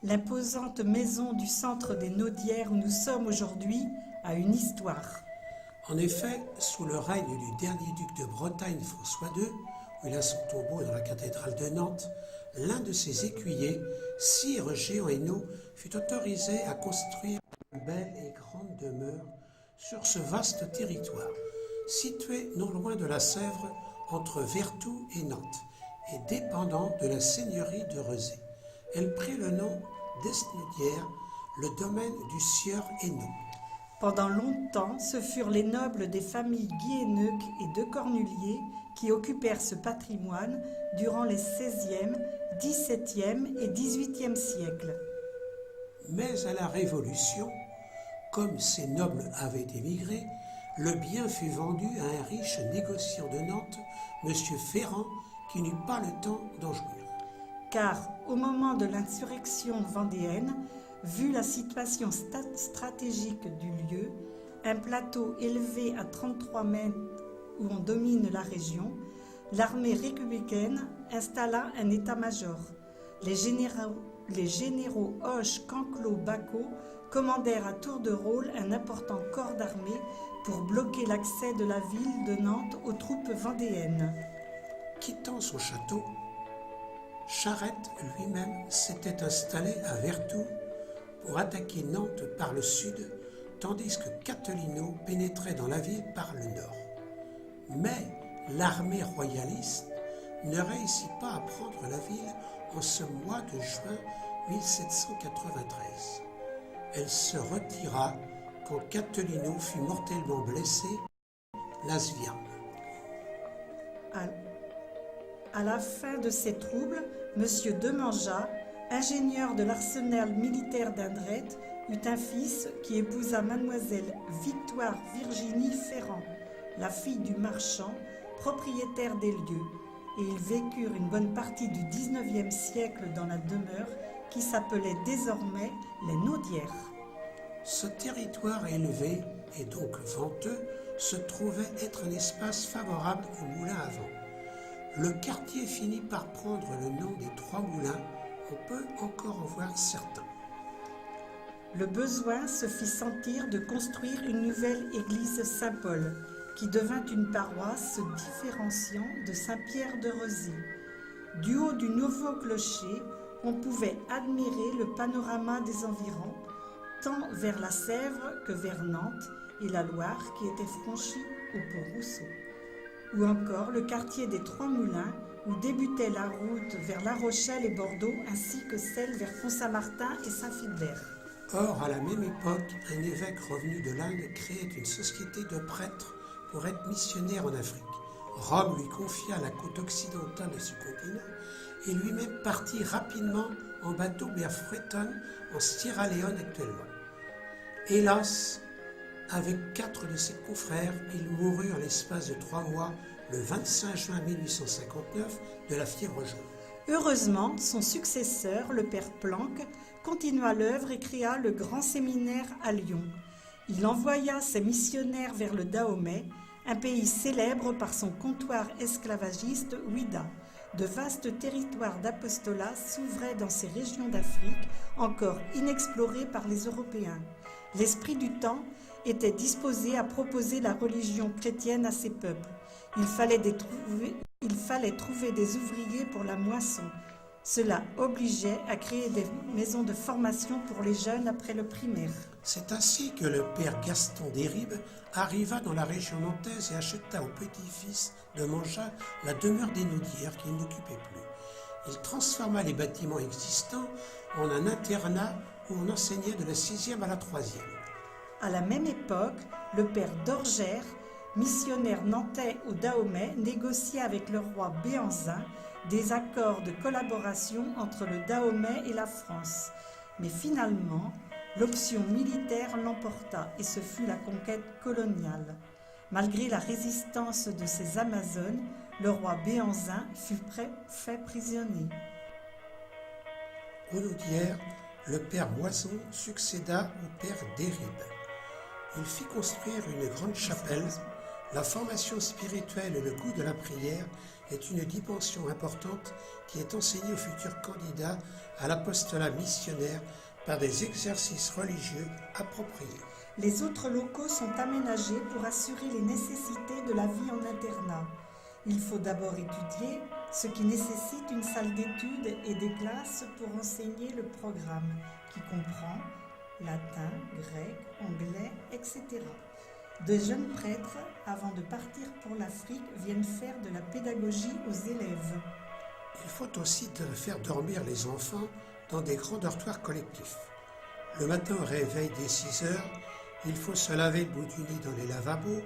L'imposante maison du centre des Naudières où nous sommes aujourd'hui a une histoire. En effet, sous le règne du dernier duc de Bretagne, François II, où il a son tombeau dans la cathédrale de Nantes, l'un de ses écuyers, sire Jehan Hainaut, fut autorisé à construire une belle et grande demeure sur ce vaste territoire, situé non loin de la Sèvre, entre Vertou et Nantes, et dépendant de la seigneurie de Rezé. Elle prit le nom d'Esnaudière, le domaine du sieur Hainaut. Pendant longtemps, ce furent les nobles des familles Guihéneuc et de Cornulier qui occupèrent ce patrimoine durant les XVIe, XVIIe et XVIIIe siècles. Mais à la Révolution, comme ces nobles avaient émigré, le bien fut vendu à un riche négociant de Nantes, M. Ferrand, qui n'eut pas le temps d'en jouir. Car au moment de l'insurrection vendéenne, vu la situation stratégique du lieu, un plateau élevé à 33 mètres où on domine la région, l'armée républicaine installa un état-major. Les généraux Hoche, Canclot, Bacot commandèrent à tour de rôle un important corps d'armée pour bloquer l'accès de la ville de Nantes aux troupes vendéennes. Quittant son château, Charette lui-même s'était installé à Vertou pour attaquer Nantes par le sud, tandis que Cathelinot pénétrait dans la ville par le nord. Mais l'armée royaliste ne réussit pas à prendre la ville en ce mois de juin 1793. Elle se retira quand Cathelinot fut mortellement blessé, place Viarme. À la fin de ces troubles, M. Demangeat, ingénieur de l'arsenal militaire d'Indrette, eut un fils qui épousa mademoiselle Victoire Virginie Ferrand, la fille du marchand, propriétaire des lieux, et ils vécurent une bonne partie du XIXe siècle dans la demeure qui s'appelait désormais les Naudières. Ce territoire élevé et donc venteux se trouvait être un espace favorable aux moulins à vent. Le quartier finit par prendre le nom des Trois Moulins, on peut encore en voir certains. Le besoin se fit sentir de construire une nouvelle église Saint-Paul, qui devint une paroisse se différenciant de Saint-Pierre de Rezé. Du haut du nouveau clocher, on pouvait admirer le panorama des environs, tant vers la Sèvre que vers Nantes et la Loire qui était franchie au port Rousseau. Ou encore le quartier des Trois Moulins, où débutait la route vers La Rochelle et Bordeaux, ainsi que celle vers Pont-Saint-Martin et Saint-Philbert. Or, à la même époque, un évêque revenu de l'Inde créait une société de prêtres pour être missionnaire en Afrique. Rome lui confia la côte occidentale de ce continent et lui-même partit rapidement en bateau vers Freetown, en Sierra Leone actuellement. Hélas, avec 4 de ses confrères, il mourut en l'espace de 3 mois, le 25 juin 1859, de la fièvre jaune. Heureusement, son successeur, le père Planck, continua l'œuvre et créa le grand séminaire à Lyon. Il envoya ses missionnaires vers le Dahomey, un pays célèbre par son comptoir esclavagiste Ouida. De vastes territoires d'apostolat s'ouvraient dans ces régions d'Afrique encore inexplorées par les Européens. L'esprit du temps était disposé à proposer la religion chrétienne à ces peuples. Il fallait trouver des ouvriers pour la moisson. Cela obligeait à créer des maisons de formation pour les jeunes après le primaire. C'est ainsi que le père Gaston Desribes arriva dans la région nantaise et acheta au petit-fils de Mangeat la demeure des Naudières qu'il n'occupait plus. Il transforma les bâtiments existants en un internat où on enseignait de la 6e à la 3e. À la même époque, le père d'Orgère, missionnaire nantais au Dahomey, négocia avec le roi Béhanzin des accords de collaboration entre le Dahomey et la France. Mais finalement, l'option militaire l'emporta et ce fut la conquête coloniale. Malgré la résistance de ses Amazones, le roi Béhanzin fut fait prisonnier. Aux Naudières, le père Moison succéda au père Desribes. Il fit construire une grande chapelle, la formation spirituelle et le goût de la prière est une dimension importante qui est enseignée aux futurs candidats à l'apostolat missionnaire par des exercices religieux appropriés. Les autres locaux sont aménagés pour assurer les nécessités de la vie en internat. Il faut d'abord étudier, ce qui nécessite une salle d'études et des classes pour enseigner le programme, qui comprend latin, grec, anglais, etc. De jeunes prêtres, avant de partir pour l'Afrique, viennent faire de la pédagogie aux élèves. Il faut aussi faire dormir les enfants dans des grands dortoirs collectifs. Le matin au réveil dès 6 heures, il faut se laver le bout du nez dans les lavabos,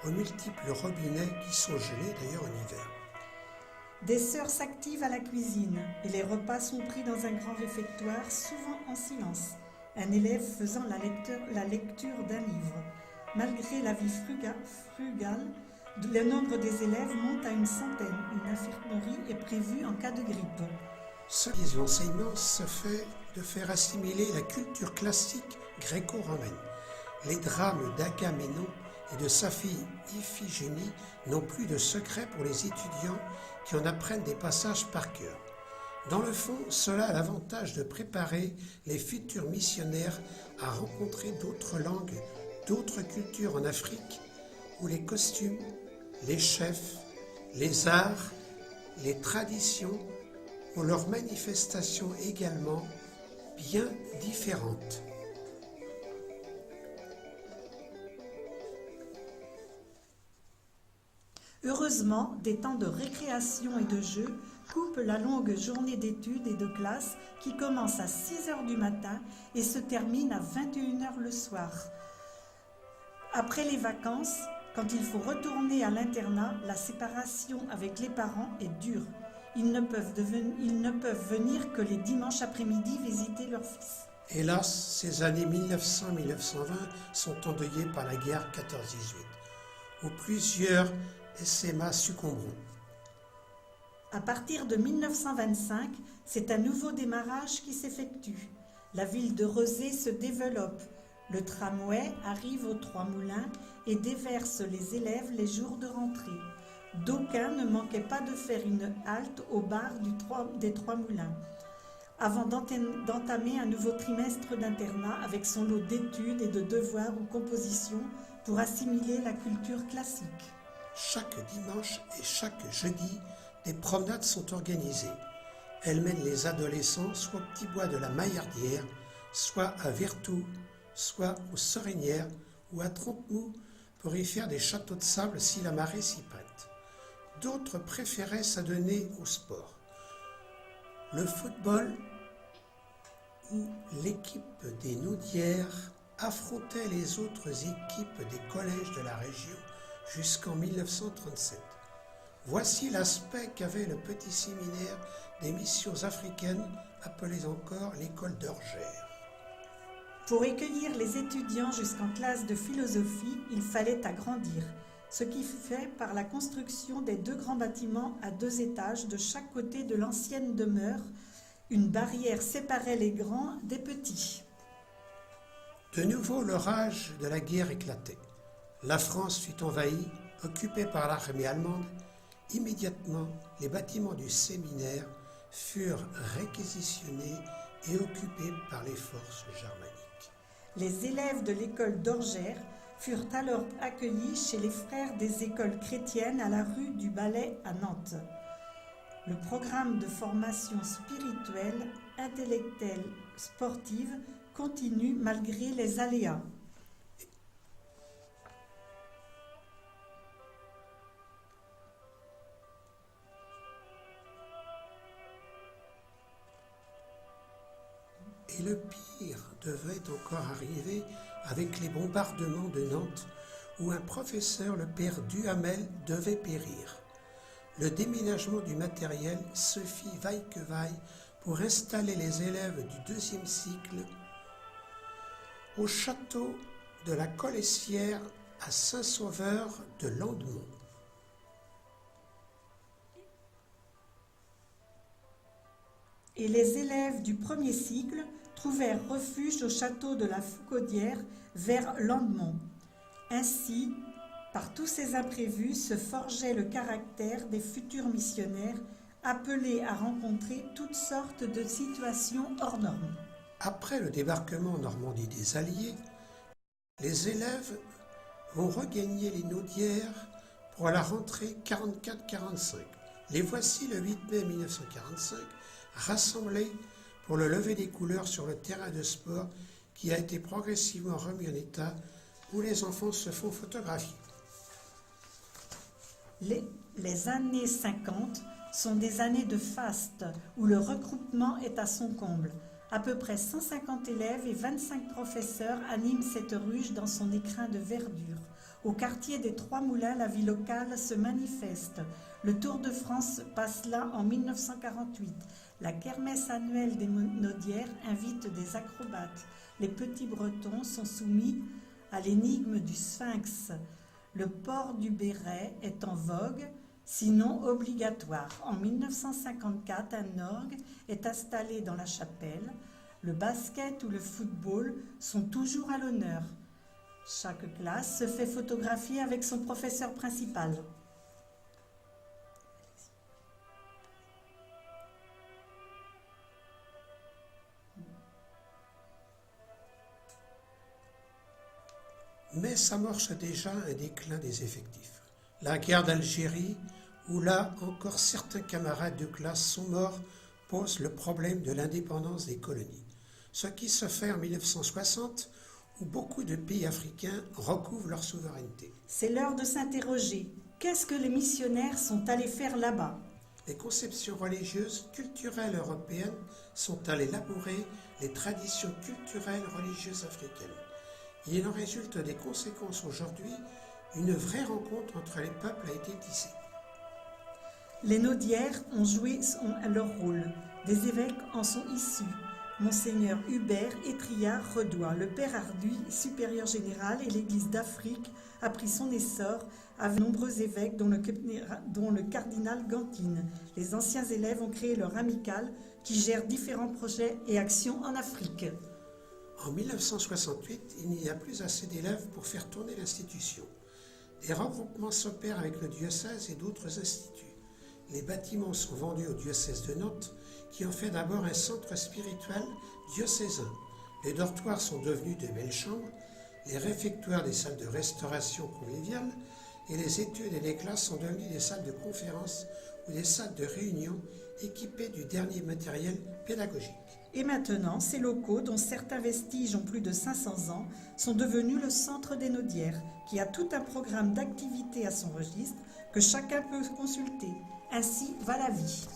aux multiples robinets qui sont gelés d'ailleurs en hiver. Des sœurs s'activent à la cuisine et les repas sont pris dans un grand réfectoire, souvent en silence, un élève faisant la lecture d'un livre. Malgré la vie frugale, le nombre des élèves monte à une centaine. Une infirmerie est prévue en cas de grippe. Ce enseignement se fait de faire assimiler la culture classique gréco-romaine. Les drames d'Agamemnon et de sa fille Iphigénie n'ont plus de secret pour les étudiants qui en apprennent des passages par cœur. Dans le fond, cela a l'avantage de préparer les futurs missionnaires à rencontrer d'autres langues, d'autres cultures en Afrique, où les costumes, les chefs, les arts, les traditions ont leurs manifestations également bien différentes. Heureusement, des temps de récréation et de jeu coupent la longue journée d'études et de classe qui commence à 6 heures du matin et se termine à 21 heures le soir. Après les vacances, quand il faut retourner à l'internat, la séparation avec les parents est dure. Ils ne peuvent venir que les dimanches après-midi visiter leur fils. Hélas, ces années 1900-1920 sont endeuillées par la guerre 14-18, où plusieurs SMA succomberont. À partir de 1925, c'est un nouveau démarrage qui s'effectue. La ville de Rezé se développe. Le tramway arrive aux Trois Moulins et déverse les élèves les jours de rentrée. D'aucuns ne manquaient pas de faire une halte au bar des Trois Moulins, avant d'entamer un nouveau trimestre d'internat avec son lot d'études et de devoirs ou compositions pour assimiler la culture classique. Chaque dimanche et chaque jeudi, des promenades sont organisées. Elles mènent les adolescents soit au petit bois de la Maillardière, soit à Vertou, soit aux Sorinières ou à Trompe-Mou pour y faire des châteaux de sable si la marée s'y prête. D'autres préféraient s'adonner au sport. Le football, où l'équipe des Noudières affrontait les autres équipes des collèges de la région jusqu'en 1937. Voici l'aspect qu'avait le petit séminaire des missions africaines, appelé encore l'école d'Orgères. Pour accueillir les étudiants jusqu'en classe de philosophie, il fallait agrandir, ce qui fut fait par la construction des 2 grands bâtiments à 2 étages de chaque côté de l'ancienne demeure. Une barrière séparait les grands des petits. De nouveau, l'orage de la guerre éclatait. La France fut envahie, occupée par l'armée allemande. Immédiatement, les bâtiments du séminaire furent réquisitionnés et occupés par les forces germaniques. Les élèves de l'école d'Orgères furent alors accueillis chez les frères des écoles chrétiennes à la rue du Ballet à Nantes. Le programme de formation spirituelle, intellectuelle, sportive continue malgré les aléas. Et le pire devait encore arriver avec les bombardements de Nantes, où un professeur, le père Duhamel, devait périr. Le déménagement du matériel se fit vaille que vaille pour installer les élèves du 2e cycle au château de la Colessière à Saint-Sauveur de Landemont. Et les élèves du 1er cycle trouvèrent refuge au château de la Foucaudière vers Landemont. Ainsi, Par tous ces imprévus se forgeait le caractère des futurs missionnaires appelés à rencontrer toutes sortes de situations hors normes. Après le débarquement en Normandie des Alliés, les élèves vont regagner les Naudières pour la rentrée 44-45. Les voici le 8 mai 1945, rassemblés pour le lever des couleurs sur le terrain de sport qui a été progressivement remis en état, où les enfants se font photographier. Les années 50 sont des années de faste où le regroupement est à son comble. À peu près 150 élèves et 25 professeurs animent cette ruche dans son écrin de verdure. Au quartier des Trois Moulins, la vie locale se manifeste. Le Tour de France passe là en 1948. La kermesse annuelle des Naudières invite des acrobates. Les petits Bretons sont soumis à l'énigme du Sphinx. Le port du béret est en vogue, sinon obligatoire. En 1954, un orgue est installé dans la chapelle. Le basket ou le football sont toujours à l'honneur. Chaque classe se fait photographier avec son professeur principal. Mais s'amorce déjà un déclin des effectifs. La guerre d'Algérie, où là encore certains camarades de classe sont morts, pose le problème de l'indépendance des colonies. Ce qui se fait en 1960, où beaucoup de pays africains recouvrent leur souveraineté. C'est l'heure de s'interroger. Qu'est-ce que les missionnaires sont allés faire là-bas ? Les conceptions religieuses, culturelles européennes sont allées labourer les traditions culturelles religieuses africaines. Il en résulte des conséquences aujourd'hui. Une vraie rencontre entre les peuples a été tissée. Les Naudières ont joué leur rôle. Des évêques en sont issus. Monseigneur Hubert Étriard-Redouin, le père Arduy, supérieur général, et l'Église d'Afrique a pris son essor avec de nombreux évêques, dont le cardinal Gantine. Les anciens élèves ont créé leur amicale qui gère différents projets et actions en Afrique. En 1968, il n'y a plus assez d'élèves pour faire tourner l'institution. Des regroupements s'opèrent avec le diocèse et d'autres instituts. Les bâtiments sont vendus au diocèse de Nantes, qui en fait d'abord un centre spirituel diocésain. Les dortoirs sont devenus de belles chambres, les réfectoires des salles de restauration conviviale, et les études et les classes sont devenues des salles de conférence ou des salles de réunion équipées du dernier matériel pédagogique. Et maintenant, ces locaux, dont certains vestiges ont plus de 500 ans, sont devenus le centre des Naudières, qui a tout un programme d'activités à son registre que chacun peut consulter. Ainsi va la vie.